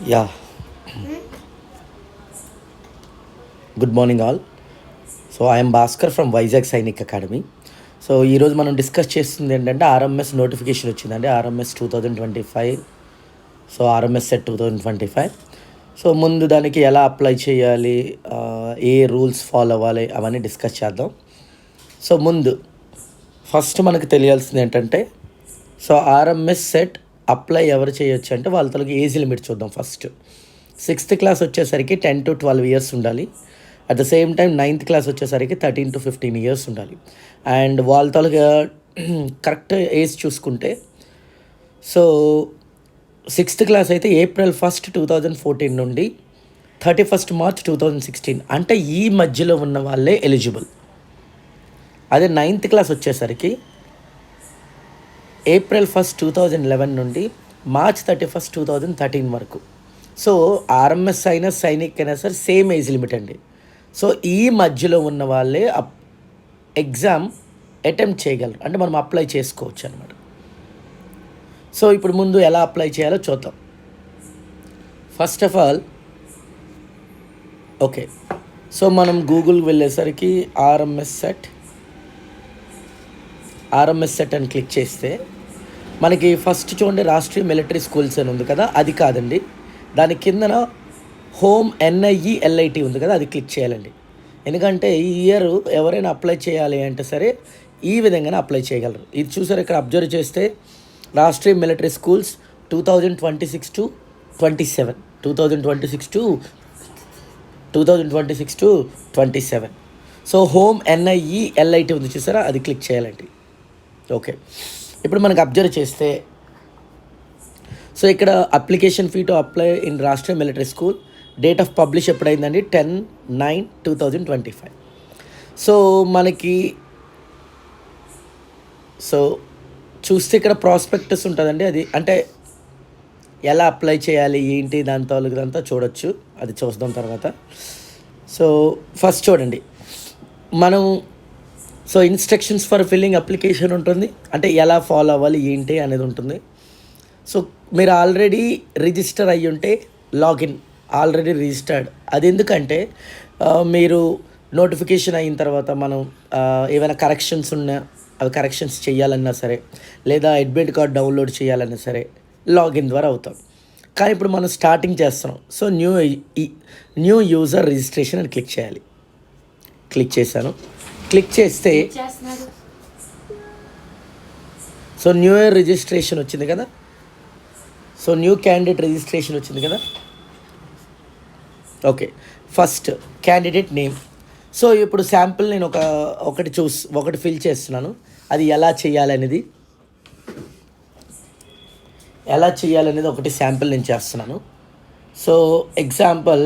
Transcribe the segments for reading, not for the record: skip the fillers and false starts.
Yeah, good morning all. So I am Bhaskar from Vizag Sainik Academy. So ఈరోజు మనం discuss చేస్తుంది ఏంటంటే RMS notification వచ్చిందండి RMS 2025. So RMS set 2025. So ముందు దానికి ఎలా అప్లై చేయాలి, ఏ రూల్స్ ఫాలో అవ్వాలి అవన్నీ డిస్కస్ చేద్దాం. సో ముందు ఫస్ట్ మనకు తెలియాల్సింది ఏంటంటే సో ఆర్ఎంఎస్ సెట్ అప్లై ఎవరు చేయొచ్చు అంటే వాళ్ళకి ఏజ్ లిమిట్ చూద్దాం. ఫస్ట్ 6th క్లాస్ వచ్చేసరికి 10 to 12 ఇయర్స్ ఉండాలి. At the same time 9th class వచ్చేసరికి 13 to 15 ఇయర్స్ ఉండాలి. అండ్ వాళ్ళకి కరెక్ట్ ఏజ్ చూసుకుంటే సో 6th క్లాస్ అయితే April 1st 2014 నుండి 31st March 2016 అంటే ఈ మధ్యలో ఉన్న వాళ్ళే ఎలిజిబుల్. అదే 9th క్లాస్ వచ్చేసరికి April 1st 2011 నుండి March 31st 2013 వరకు. సో ఆర్ఎంఎస్ అయినా సైనిక్ అయినా సరే సేమ్ ఏజ్ లిమిట్ అండి. సో ఈ మధ్యలో ఉన్న వాళ్ళే ఎగ్జామ్ అటెంప్ట్ చేయగలరు, అంటే మనం అప్లై చేసుకోవచ్చు అనమాట. సో ఇప్పుడు ముందు ఎలా అప్లై చేయాలో చూద్దాం. First of all okay, so మనం గూగుల్ వెళ్ళేసరికి ఆర్ఎంఎస్ సెట్ అని క్లిక్ చేస్తే మనకి ఫస్ట్ చూడండి రాష్ట్రీయ మిలిటరీ స్కూల్స్ అని ఉంది కదా, అది కాదండి. దాని కిందన హోమ్ NIELIT ఉంది కదా, అది క్లిక్ చేయాలండి. ఎందుకంటే ఈ ఇయర్ ఎవరైనా అప్లై చేయాలి అంటే సరే ఈ విధంగానే అప్లై చేయగలరు. ఇది చూసారు ఇక్కడ అబ్జర్వ్ చేస్తే Rashtriya military schools 2026 to 27 2026 to 27. So home NIELIT ఉంది చూసారా, అది క్లిక్ చేయాలండి. ఓకే, ఇప్పుడు మనకు అబ్జర్వ్ చేస్తే సో ఇక్కడ application fee to apply in Rashtriya military school, date of publish ఎప్పుడైందండి 10/9/2025. సో మనకి సో చూస్తే ఇక్కడ ప్రాస్పెక్టస్ ఉంటుందండి, అది అంటే ఎలా అప్లై చేయాలి ఏంటి దాంతో చూడొచ్చు, అది చూద్దాం తర్వాత. సో ఫస్ట్ చూడండి మనం so instructions for filling application ఉంటుంది, అంటే ఎలా ఫాలో అవ్వాలి ఏంటి అనేది ఉంటుంది. సో మీరు ఆల్రెడీ రిజిస్టర్ అయ్యి ఉంటే లాగిన్ ఆల్రెడీ రిజిస్టర్డ్. అది ఎందుకంటే మీరు నోటిఫికేషన్ అయిన తర్వాత మనం ఏమైనా కరెక్షన్స్ ఉన్నా అవి కరెక్షన్స్ చేయాలన్నా సరే, లేదా అడ్మిట్ కార్డ్ డౌన్లోడ్ చేయాలన్నా సరే లాగిన్ ద్వారా అవుతాం. కానీ ఇప్పుడు మనం స్టార్టింగ్ చేస్తున్నాం. సో న్యూ యూజర్ రిజిస్ట్రేషన్ అని క్లిక్ చేయాలి. క్లిక్ చేశాను. క్లిక్ చేస్తే సో న్యూ ఇయర్ రిజిస్ట్రేషన్ వచ్చింది కదా, సో న్యూ క్యాండిడేట్ రిజిస్ట్రేషన్ వచ్చింది కదా. Okay, first candidate name. So ఇప్పుడు శాంపుల్ నేను ఒకటి ఫిల్ చేస్తున్నాను. అది ఎలా చేయాలనేది ఒకటి శాంపుల్ నేను చేస్తున్నాను. సో ఎగ్జాంపుల్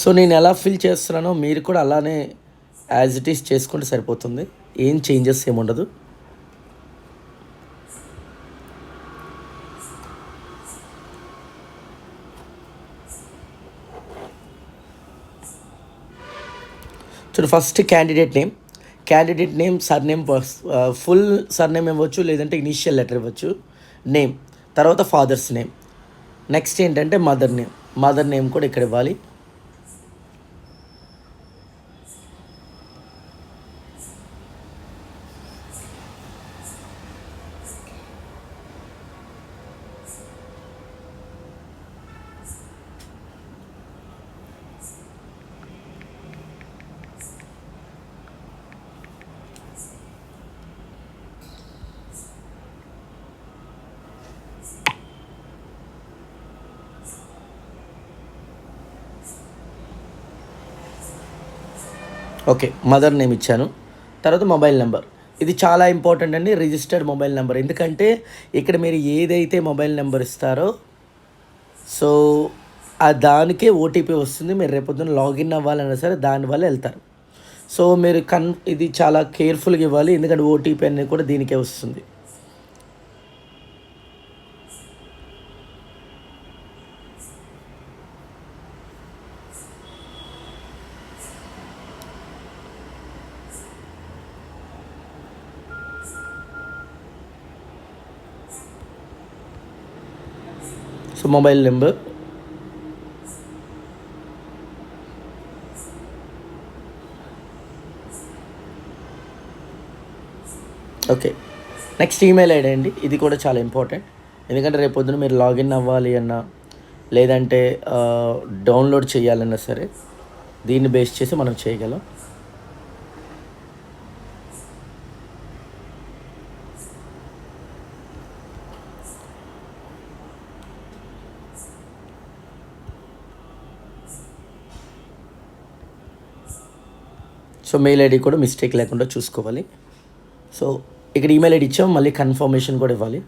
సో నేను ఎలా ఫిల్ చేస్తున్నానో మీరు కూడా అలానే యాజ్ ఇట్ ఈస్ చేసుకుంటే సరిపోతుంది, ఏం చేంజెస్ ఏముండదు. చూడు first candidate name surname, full surname ఇవ్వచ్చు, లేదంటే ఇనీషియల్ లెటర్ ఇవ్వచ్చు, నేమ్, తర్వాత ఫాదర్స్ నేమ్. నెక్స్ట్ ఏంటంటే మదర్ నేమ్ కూడా ఇక్కడ ఇవ్వాలి. ఓకే, మదర్ నేమ్ ఇచ్చాను. తర్వాత మొబైల్ నెంబర్, ఇది చాలా ఇంపార్టెంట్ అండి, రిజిస్టర్డ్ మొబైల్ నెంబర్. ఎందుకంటే ఇక్కడ మీరు ఏదైతే మొబైల్ నెంబర్ ఇస్తారో సో ఆ దానికే ఓటీపీ వస్తుంది. మీరు రేపొద్దున లాగిన్ అవ్వాలన్నా సరే దానివల్ల వెళ్తారు. సో మీరు ఇది చాలా కేర్ఫుల్గా ఇవ్వాలి, ఎందుకంటే ఓటీపీ అనేది కూడా దీనికే వస్తుంది. So mobile number, okay. Next email ID అండి. ఇది కూడా చాలా ఇంపార్టెంట్. ఎందుకంటే రేపు పొద్దున మీరు లాగిన్ అవ్వాలి అన్నా లేదంటే డౌన్లోడ్ చేయాలన్నా సరే దీన్ని బేస్ చేసి మనం చేయగలం. సో మెయిల్ ఐడి కూడా మిస్టేక్ లేకుండా చూసుకోవాలి. సో ఇక్కడ ఈమెయిల్ ఐడి ఇచ్చాం, మళ్ళీ కన్ఫర్మేషన్ కూడా ఇవ్వాలి.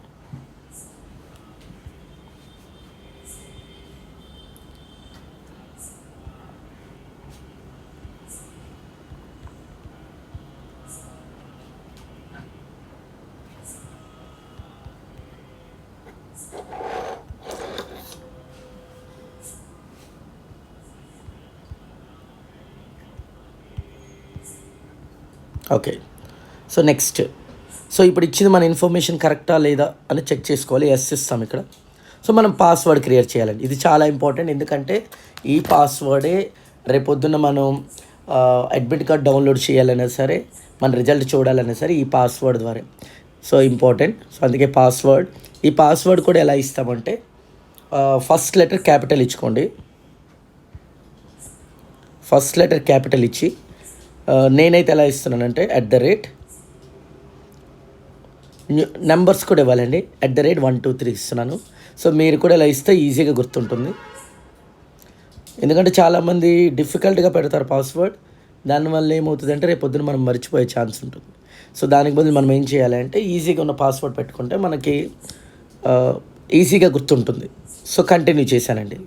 ఓకే. సో నెక్స్ట్, సో ఇప్పుడు ఇచ్చింది మన ఇన్ఫర్మేషన్ కరెక్టా లేదా అని చెక్ చేసుకోవాలి. ఎస్ ఇస్తాం ఇక్కడ. సో మనం పాస్వర్డ్ క్రియేట్ చేయాలండి. ఇది చాలా ఇంపార్టెంట్. ఎందుకంటే ఈ పాస్వర్డే రేపొద్దున మనం అడ్మిట్ కార్డ్ డౌన్లోడ్ చేయాలన్నా సరే, మన రిజల్ట్ చూడాలన్నా సరే ఈ పాస్వర్డ్ ద్వారా. So important. సో అందుకే పాస్వర్డ్. ఈ పాస్వర్డ్ కూడా ఎలా ఇస్తామంటే ఫస్ట్ లెటర్ క్యాపిటల్ ఇచ్చుకోండి. ఫస్ట్ లెటర్ క్యాపిటల్ ఇచ్చి నేనైతే ఎలా ఇస్తున్నానంటే నెంబర్స్ కూడా ఇవ్వాలండి. @1 2 3 ఇస్తున్నాను. సో మీరు కూడా ఇలా ఇస్తే ఈజీగా గుర్తుంటుంది. ఎందుకంటే చాలామంది డిఫికల్ట్గా పెడతారు పాస్వర్డ్. దానివల్ల ఏమవుతుందంటే రేపు పొద్దున మనం మర్చిపోయే ఛాన్స్ ఉంటుంది. సో దానికి బదులు మనం ఏం చేయాలంటే ఈజీగా ఉన్న పాస్వర్డ్ పెట్టుకుంటే మనకి ఈజీగా గుర్తుంటుంది. సో కంటిన్యూ చేశానండి.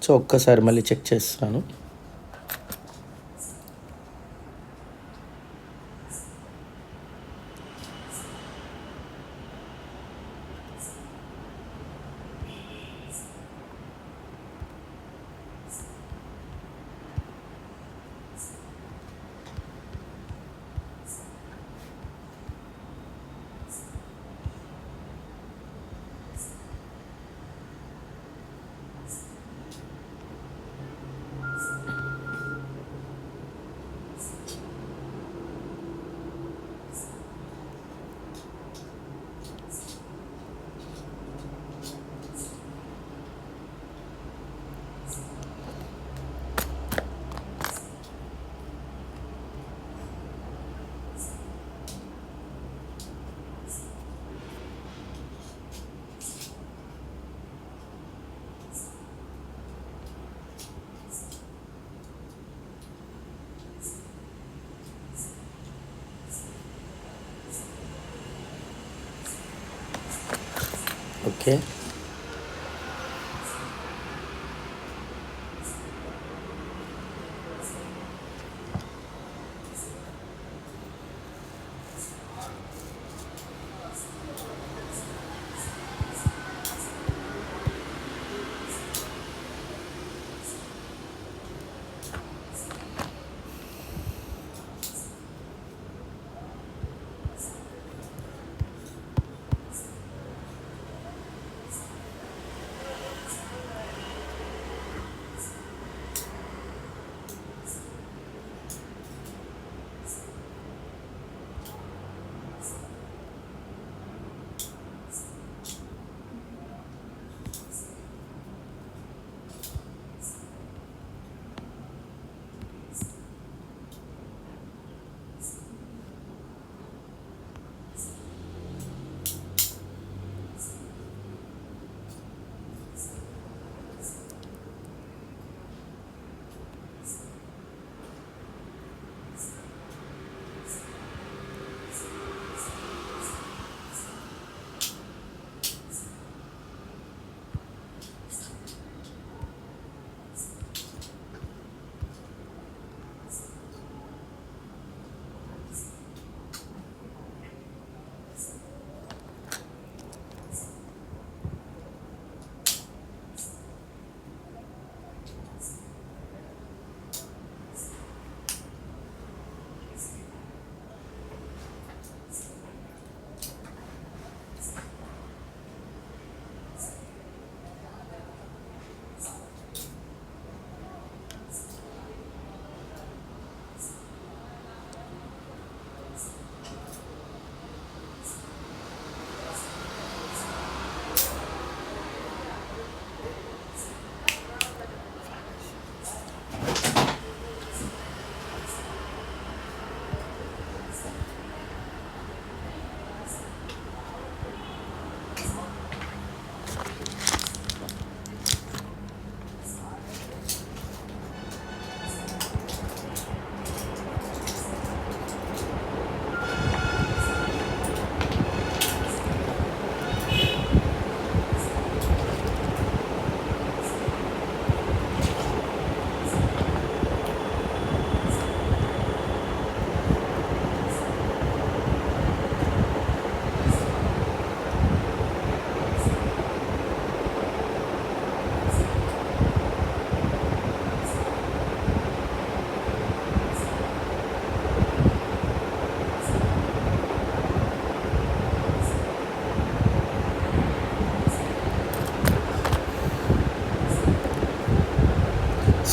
సో ఒక్కసారి మళ్ళీ చెక్ చేస్తున్నాను. ఓకే.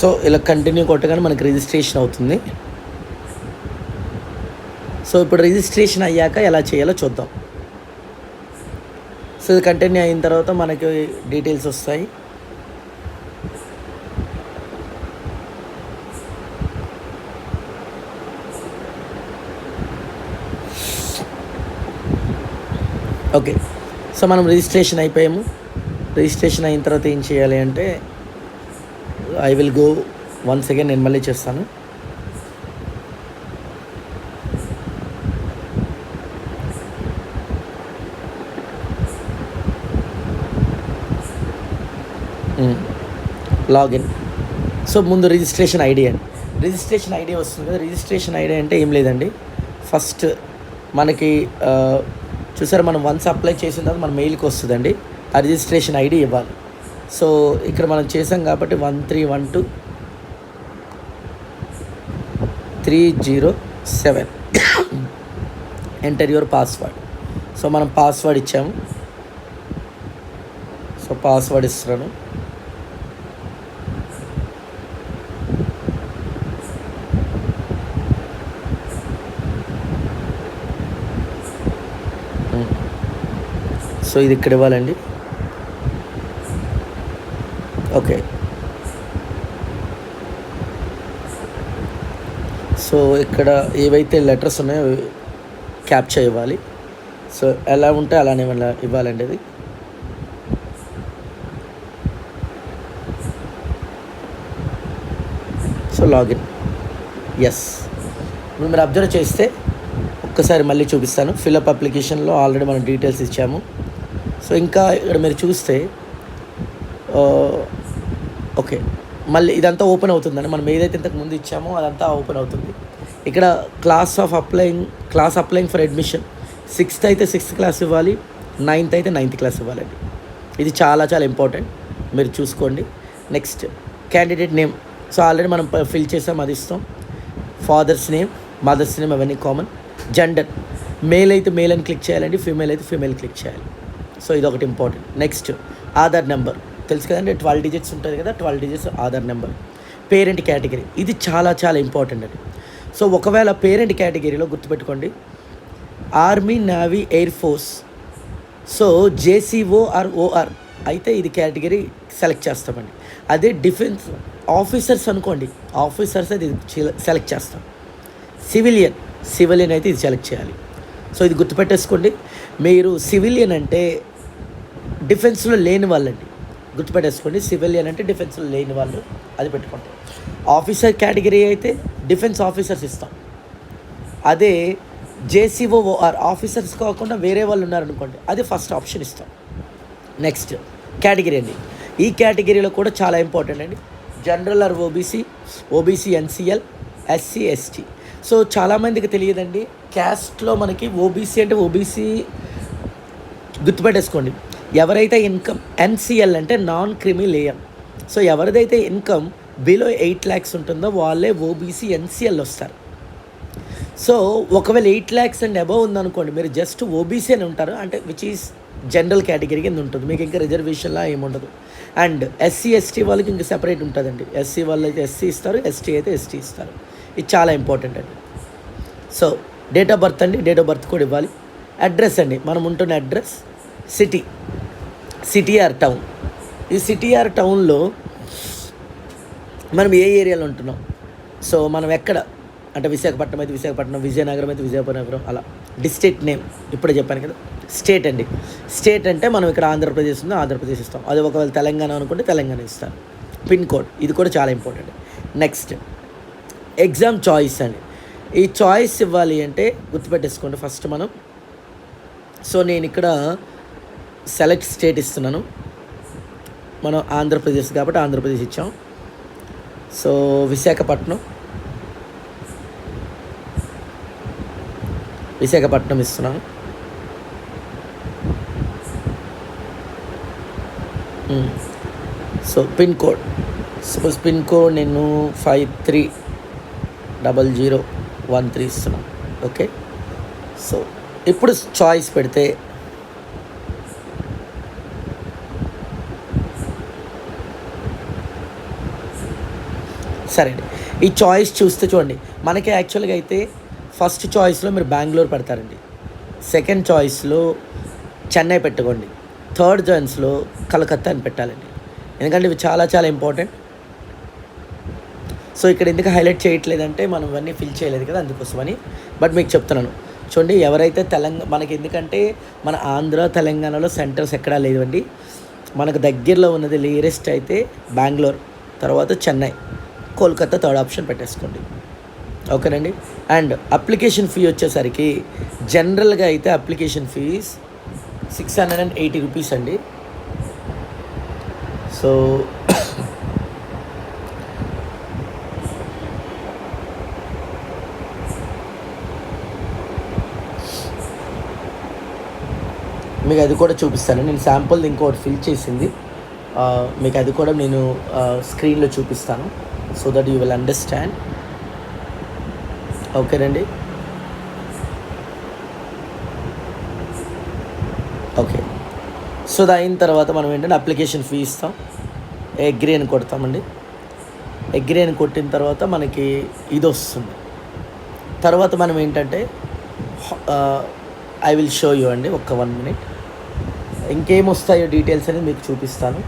సో ఇలా కంటిన్యూ కొట్టగానే మనకి రిజిస్ట్రేషన్ అవుతుంది. సో ఇప్పుడు రిజిస్ట్రేషన్ అయ్యాక ఎలా చేయాలో చూద్దాం. సో ఇది కంటిన్యూ అయిన తర్వాత మనకి డీటెయిల్స్ వస్తాయి. ఓకే, సో మనం రిజిస్ట్రేషన్ అయిపోయాము. రిజిస్ట్రేషన్ అయిన తర్వాత ఏం చేయాలి అంటే I will go once again, నేను మళ్ళీ చేస్తాను. లాగిన్. సో ముందు రిజిస్ట్రేషన్ ఐడి అండి, రిజిస్ట్రేషన్ ఐడి వస్తుంది కదా. రిజిస్ట్రేషన్ ఐడి అంటే ఏం లేదండి, ఫస్ట్ మనకి చూసారా మనం వన్స్ అప్లై చేసిన తర్వాత మన మెయిల్కి వస్తుందండి, ఆ రిజిస్ట్రేషన్ ఐడి ఇవ్వాలి. సో ఇక్కడ మనం చేసాం కాబట్టి 1312307 ఎంటర్ యువర్ పాస్వర్డ్. సో మనం పాస్వర్డ్ ఇచ్చాము. సో పాస్వర్డ్ ఇస్తున్నాను. సో ఇది ఇక్కడ ఇవ్వాలండి. ఓకే, సో ఇక్కడ ఏవైతే లెటర్స్ ఉన్నాయో క్యాప్చర్ ఇవ్వాలి. సో ఎలా ఉంటే అలానే ఇవ్వాలండి అది. So login, yes. ఇప్పుడు మీరు అబ్జర్వ్ చేస్తే ఒక్కసారి మళ్ళీ చూపిస్తాను. ఫిల్అప్ అప్లికేషన్లో ఆల్రెడీ మనం డీటెయిల్స్ ఇచ్చాము. సో ఇంకా ఇక్కడ మీరు చూస్తే ఓకే, మళ్ళీ ఇదంతా ఓపెన్ అవుతుందండి. మనం ఏదైతే ఇంతకు ముందు ఇచ్చామో అదంతా ఓపెన్ అవుతుంది. ఇక్కడ class applying for admission 6th అయితే 6th క్లాస్ ఇవ్వాలి, 9th అయితే 9th క్లాస్ ఇవ్వాలండి. ఇది చాలా చాలా ఇంపార్టెంట్, మీరు చూసుకోండి. Next candidate name. So already మనం ఫిల్ చేసాం, అది ఇస్తాం. ఫాదర్స్ నేమ్, మదర్స్ నేమ్ అవన్నీ కామన్. జెండర్, మేల్ అయితే మేల్ అని క్లిక్ చేయాలండి, ఫీమేల్ అయితే ఫీమేల్ క్లిక్ చేయాలి. సో ఇది ఒకటి ఇంపార్టెంట్. నెక్స్ట్ ఆధార్ నెంబర్, తెలుసు కదండి 12 digits ఉంటుంది కదా, 12 digits Aadhaar number. Parent category, ఇది చాలా చాలా ఇంపార్టెంట్ అండి. సో ఒకవేళ పేరెంట్ కేటగిరీలో గుర్తుపెట్టుకోండి army, navy, air force, so JCO or OR అయితే ఇది కేటగిరీ సెలెక్ట్ చేస్తామండి. అదే డిఫెన్స్ ఆఫీసర్స్ అనుకోండి, ఆఫీసర్స్ అయితే ఇది సెలెక్ట్ చేస్తాం. సివిలియన్ అయితే ఇది సెలెక్ట్ చేయాలి. సో ఇది గుర్తుపెట్టేసుకోండి. మీరు సివిలియన్ అంటే డిఫెన్స్లో లేని వాళ్ళండి, గుర్తుపెట్టేసుకోండి. సివిలియన్ అంటే డిఫెన్స్లో లేని వాళ్ళు, అది పెట్టుకోండి. ఆఫీసర్ కేటగిరీ అయితే డిఫెన్స్ ఆఫీసర్స్ ఇస్తాం. అదే జేసీఓఆర్ ఆఫీసర్స్ కాకుండా వేరే వాళ్ళు ఉన్నారనుకోండి, అది ఫస్ట్ ఆప్షన్ ఇస్తాం. నెక్స్ట్ కేటగిరీ అండి, ఈ కేటగిరీలో కూడా చాలా ఇంపార్టెంట్ అండి. General or OBC NCL, SC, ST. So చాలామందికి తెలియదండి, క్యాస్ట్లో మనకి ఓబీసీ అంటే ఓబీసీ గుర్తుపెట్టేసుకోండి. ఎవరైతే ఇన్కమ్ ఎన్సీఎల్ అంటే నాన్ క్రిమి లేయర్. సో ఎవరిదైతే ఇన్కమ్ బిలో 8 lakhs ఉంటుందో వాళ్ళే ఓబీసీ ఎన్సీఎల్ వస్తారు. సో ఒకవేళ 8 lakhs అండ్ అబవ్ ఉందనుకోండి, మీరు జస్ట్ ఓబీసీ అని ఉంటారు, అంటే విచ్ ఈస్ జనరల్ కేటగిరీ కింద ఉంటుంది, మీకు ఇంకా రిజర్వేషన్లా ఏముండదు. అండ్ ఎస్సీ, ఎస్టీ వాళ్ళకి ఇంకా సెపరేట్ ఉంటుందండి. ఎస్సీ వాళ్ళు అయితే ఎస్సీ ఇస్తారు, ఎస్టీ అయితే ఎస్టీ ఇస్తారు. ఇది చాలా ఇంపార్టెంట్ అండి. సో డేట్ ఆఫ్ బర్త్ అండి, డేట్ ఆఫ్ బర్త్ కూడా ఇవ్వాలి. అడ్రస్ అండి, మనం ఉంటున్న అడ్రస్, సిటీ ఆర్ టౌన్. ఈ సిటీ ఆర్ టౌన్లో మనం ఏ ఏరియాలో ఉంటున్నాం, సో మనం ఎక్కడ అంటే విశాఖపట్నం అయితే విశాఖపట్నం, విజయనగరం అయితే విజయనగరం, అలా. డిస్ట్రిక్ట్ నేమ్ ఇప్పుడే చెప్పాను కదా. స్టేట్ అండి, స్టేట్ అంటే మనం ఇక్కడ ఆంధ్రప్రదేశ్ ఉందో ఆంధ్రప్రదేశ్ ఇస్తాం. అది ఒకవేళ తెలంగాణ అనుకుంటే తెలంగాణ ఇస్తాం. పిన్ కోడ్, ఇది కూడా చాలా ఇంపార్టెంట్. నెక్స్ట్ ఎగ్జామ్ చాయిస్ అండి. ఈ చాయిస్ ఇవ్వాలి అంటే గుర్తుపెట్టేసుకోండి ఫస్ట్ మనం. సో నేను ఇక్కడ సెలెక్ట్ స్టేట్ ఇస్తున్నాను, మనం ఆంధ్రప్రదేశ్ కాబట్టి ఆంధ్రప్రదేశ్ ఇచ్చాం. సో విశాఖపట్నం ఇస్తున్నాను. So pin code, suppose pin code నేను 530013 ఇస్తున్నాను. ఓకే, సో ఇప్పుడు చాయిస్ పెడితే సరే అండి. ఈ చాయిస్ చూస్తే చూడండి, మనకి యాక్చువల్గా అయితే ఫస్ట్ చాయిస్లో మీరు బెంగళూరు పెడతారండి, సెకండ్ చాయిస్లో చెన్నై పెట్టుకోండి, థర్డ్ చాయిస్లో కలకత్తా అని పెట్టాలండి. ఎందుకంటే ఇవి చాలా చాలా ఇంపార్టెంట్. సో ఇక్కడ ఎందుకు హైలైట్ చేయట్లేదంటే మనం ఇవన్నీ ఫిల్ చేయలేదు కదా, అందుకోసమని. బట్ మీకు చెప్తున్నాను చూడండి, ఎవరైతే మనకి ఎందుకంటే మన ఆంధ్ర తెలంగాణలో సెంటర్స్ ఎక్కడా లేవండి. మనకు దగ్గరలో ఉన్నది నియరెస్ట్ అయితే బెంగళూరు, తర్వాత చెన్నై, కోల్కతా థర్డ్ ఆప్షన్ పెట్టేసుకోండి. ఓకేనండి. అండ్ అప్లికేషన్ ఫీ వచ్చేసరికి జనరల్గా అయితే అప్లికేషన్ ఫీజ్ 680 రూపీస్ అండి. సో మీకు అది కూడా చూపిస్తాను. నేను శాంపుల్ ఇంకోటి ఫిల్ చేసింది, మీకు అది కూడా నేను స్క్రీన్లో చూపిస్తాను, so that you will understand. ఓకేనండి. ఓకే. సో అది అయిన తర్వాత మనం ఏంటంటే అప్లికేషన్ ఫీ ఇస్తాం, అగ్రీ అని కొడతామండి. అగ్రీ అని కొట్టిన తర్వాత మనకి ఇది వస్తుంది. తర్వాత మనం ఏంటంటే ఐ విల్ షో యూ అండి, ఒక్క 1 minute. ఇంకేం వస్తాయో డీటెయిల్స్ అనేది మీకు చూపిస్తాను.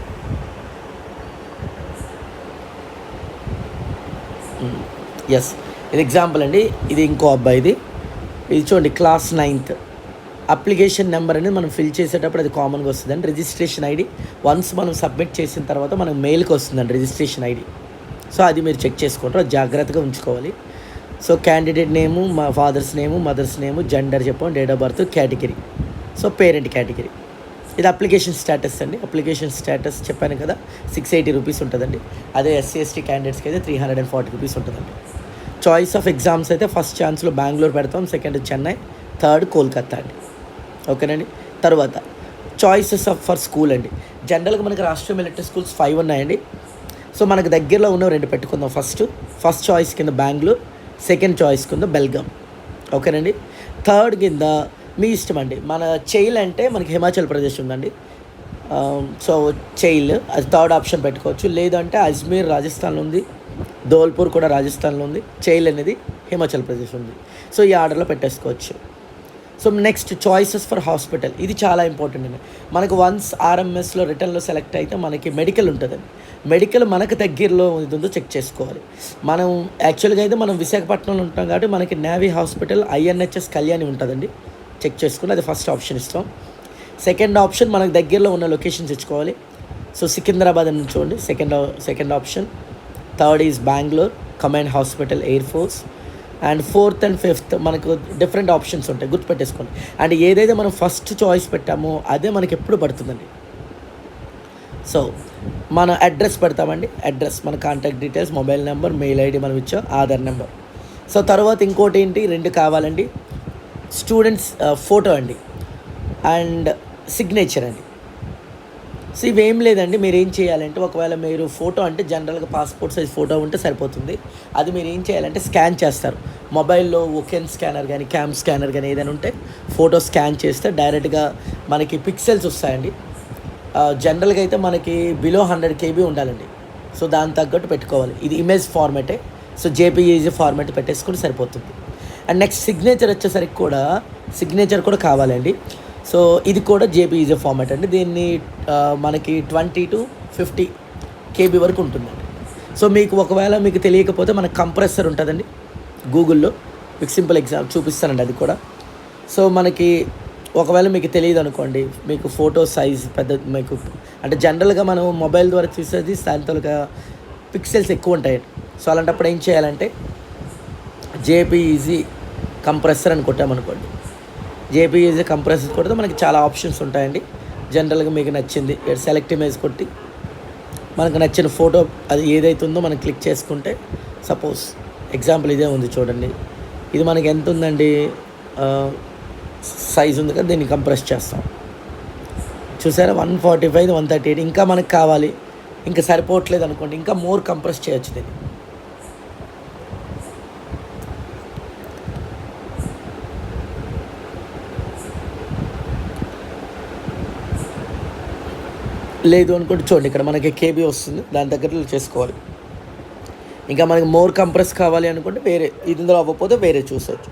ఎస్, ఇది ఎగ్జాంపుల్ అండి. ఇది ఇంకో అబ్బాయిది. ఇది చూడండి, క్లాస్ 9th. అప్లికేషన్ నెంబర్ అనేది మనం ఫిల్ చేసేటప్పుడు అది కామన్గా వస్తుందండి. రిజిస్ట్రేషన్ ఐడి వన్స్ మనం సబ్మిట్ చేసిన తర్వాత మనకు మెయిల్కి వస్తుందండి రిజిస్ట్రేషన్ ఐడి. సో అది మీరు చెక్ చేసుకుంటారు, జాగ్రత్తగా ఉంచుకోవాలి. సో క్యాండిడేట్ నేము, మా ఫాదర్స్ నేము, మదర్స్ నేము, జెండర్ చెప్పాం, date of birth, category, so parent category. ఇది అప్లికేషన్ స్టేటస్ అండి. అప్లికేషన్ స్టేటస్ చెప్పాను కదా, 680 రూపీస్ ఉంటుందండి. అదే SC/ST క్యాండిడేట్స్కి అయితే 340 రూపీస్ ఉంటుందండి. చాయిస్ ఆఫ్ ఎగ్జామ్స్ అయితే ఫస్ట్ ఛాన్స్లో బెంగళూరు పెడతాం, సెకండ్ చెన్నై, థర్డ్ కోల్కతా అండి. ఓకేనండి. తర్వాత చాయిసెస్ ఆఫ్ ఫర్ స్కూల్ అండి. జనరల్గా మనకి రాష్ట్రీయ మిలిటరీ స్కూల్స్ 5 ఉన్నాయండి. సో మనకు దగ్గరలో ఉన్న 2 పెట్టుకుందాం. ఫస్ట్ చాయిస్ కింద బెంగళూరు, సెకండ్ చాయిస్ కింద బెల్గాం. ఓకేనండి. థర్డ్ కింద మీ ఇష్టం అండి. మన చైల్ అంటే మనకి హిమాచల్ ప్రదేశ్ ఉందండి. సో చైల్ అది థర్డ్ ఆప్షన్ పెట్టుకోవచ్చు. లేదంటే అజ్మీర్ రాజస్థాన్లో ఉంది, ధోల్పూర్ కూడా రాజస్థాన్లో ఉంది, చైల్ అనేది హిమాచల్ ప్రదేశ్ ఉంది. సో ఈ ఆర్డర్లో పెట్టేసుకోవచ్చు. So next choices for hospital, ఇది చాలా ఇంపార్టెంట్ అండి. మనకు వన్స్ RMSలో రిటర్న్లో సెలెక్ట్ అయితే మనకి మెడికల్ ఉంటుందండి. మెడికల్ మనకు దగ్గరలో ఉందో చెక్ చేసుకోవాలి. మనం యాక్చువల్గా అయితే మనం విశాఖపట్నంలో ఉంటాం కాబట్టి మనకి నేవీ హాస్పిటల్ INHS కళ్యాణి ఉంటుందండి, చెక్ చేసుకుని అది ఫస్ట్ ఆప్షన్ ఇస్తాం. సెకండ్ ఆప్షన్ మనకు దగ్గరలో ఉన్న లొకేషన్స్ ఇచ్చుకోవాలి. సో సికింద్రాబాద్ అని చూడండి, second option. Third is Bengaluru, command hospital, air force. And fourth and fifth మనకు డిఫరెంట్ ఆప్షన్స్ ఉంటాయి, గుర్తుపెట్టేసుకోండి. అండ్ ఏదైతే మనం ఫస్ట్ చాయిస్ పెట్టామో అదే మనకి ఎప్పుడు పడుతుందండి. సో మన అడ్రస్ పెడతామండి, అడ్రస్, మన contact details, mobile number, mail ID మనం ఇచ్చాం, ఆధార్ నెంబర్. సో తర్వాత ఇంకోటి ఏంటి, 2 కావాలండి, స్టూడెంట్స్ ఫోటో అండి అండ్ సిగ్నేచర్ అండి. సో ఇవేం లేదండి, మీరు ఏం చేయాలంటే ఒకవేళ మీరు ఫోటో అంటే జనరల్గా పాస్పోర్ట్ సైజ్ ఫోటో ఉంటే సరిపోతుంది. అది మీరు ఏం చేయాలంటే స్కాన్ చేస్తారు మొబైల్లో, ఓకెన్ స్కానర్ కానీ క్యామ్ స్కానర్ కానీ ఏదైనా ఉంటే ఫోటో స్కాన్ చేస్తే డైరెక్ట్గా మనకి పిక్సెల్స్ వస్తాయండి. జనరల్గా అయితే మనకి బిలో 100 KB ఉండాలండి. సో దాని తగ్గట్టు పెట్టుకోవాలి. ఇది ఇమేజ్ ఫార్మాటే, సో JPEG ఫార్మాట్ పెట్టేసుకుంటే సరిపోతుంది. అండ్ నెక్స్ట్ సిగ్నేచర్ వచ్చేసరికి కూడా సిగ్నేచర్ కూడా కావాలండి. సో ఇది కూడా JPEG ఫార్మాట్ అండి. దీన్ని మనకి 20 to 50 KB వరకు ఉంటుందండి. సో మీకు ఒకవేళ మీకు తెలియకపోతే మన కంప్రెసర్ ఉంటుందండి గూగుల్లో, మీకు సింపుల్ ఎగ్జాంపుల్ చూపిస్తానండి అది కూడా. సో మనకి ఒకవేళ మీకు తెలియదు అనుకోండి, మీకు ఫోటో సైజ్ పెద్ద మీకు అంటే జనరల్గా మనం మొబైల్ ద్వారా చూసేది దాంతోగా పిక్సెల్స్ ఎక్కువ ఉంటాయి. సో అలాంటప్పుడు ఏం చేయాలంటే JPEG కంప్రెసర్ అని కొట్టామనుకోండి, JPEG కంప్రెసర్ కొడితే మనకి చాలా ఆప్షన్స్ ఉంటాయండి. జనరల్గా మీకు నచ్చింది సెలెక్ట్ ఇమేజ్ కొట్టి మనకు నచ్చిన ఫోటో అది ఏదైతే ఉందో మనం క్లిక్ చేసుకుంటే, సపోజ్ ఎగ్జాంపుల్ ఇదే ఉంది చూడండి, ఇది మనకి ఎంత ఉందండి, సైజ్ ఉంది కదా, దీన్ని కంప్రెస్ చేస్తాం. చూసారా, 145, 138. ఇంకా మనకు కావాలి, ఇంకా సరిపోవట్లేదు అనుకోండి, ఇంకా మోర్ కంప్రెస్ చేయొచ్చు దీన్ని. లేదు అనుకుంటే చూడండి, ఇక్కడ మనకి KB వస్తుంది, దాని దగ్గర చేసుకోవాలి. ఇంకా మనకి మోర్ కంప్రెస్ కావాలి అనుకుంటే వేరే ఇందులో అవ్వకపోతే వేరే చూసొచ్చు.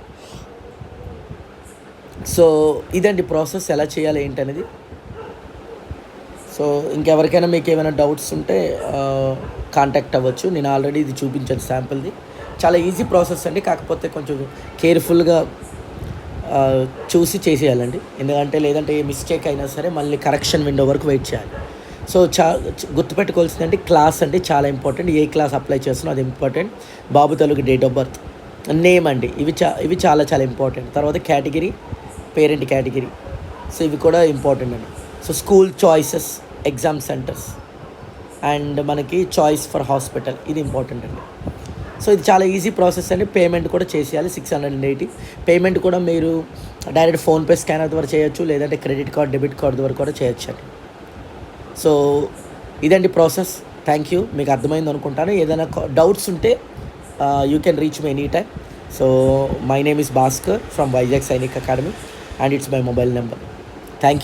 సో ఇదండి ప్రాసెస్, ఎలా చేయాలి ఏంటనేది. సో ఇంకెవరికైనా మీకు ఏమైనా డౌట్స్ ఉంటే కాంటాక్ట్ అవ్వచ్చు. నేను ఆల్రెడీ ఇది చూపించాను శాంపిల్ది. చాలా ఈజీ ప్రాసెస్ అండి, కాకపోతే కొంచెం కేర్ఫుల్గా చూసి చేసేయాలండి. ఎందుకంటే లేదంటే ఏ మిస్టేక్ అయినా సరే మళ్ళీ కరెక్షన్ విండో వరకు వెయిట్ చేయాలి. సో గుర్తుపెట్టుకోవాల్సిందంటే క్లాస్ అండి చాలా ఇంపార్టెంట్. ఏ క్లాస్ అప్లై చేస్తున్నా అది ఇంపార్టెంట్. బాబు తాలూకు డేట్ ఆఫ్ బర్త్, నేమ్ అండి, ఇవి చాలా చాలా ఇంపార్టెంట్. తర్వాత కేటగిరీ, పేరెంట్ కేటగిరీ, సో ఇవి కూడా ఇంపార్టెంట్ అండి. So school choices, exam centres and మనకి చాయిస్ ఫర్ హాస్పిటల్, ఇది ఇంపార్టెంట్ అండి. సో ఇది చాలా ఈజీ ప్రాసెస్ అండి. పేమెంట్ కూడా చేసేయాలి 680. పేమెంట్ కూడా మీరు డైరెక్ట్ ఫోన్పే స్కానర్ ద్వారా చేయొచ్చు, లేదంటే క్రెడిట్ కార్డ్, డెబిట్ కార్డ్ ద్వారా కూడా చేయొచ్చు అండి. సో ఇదండి ప్రాసెస్. థ్యాంక్ యూ, మీకు అర్థమైంది అనుకుంటాను. ఏదైనా డౌట్స్ ఉంటే you can reach me any time. So my name is Bhaskar from Vizag Sainik academy and it's my mobile number. Thank you.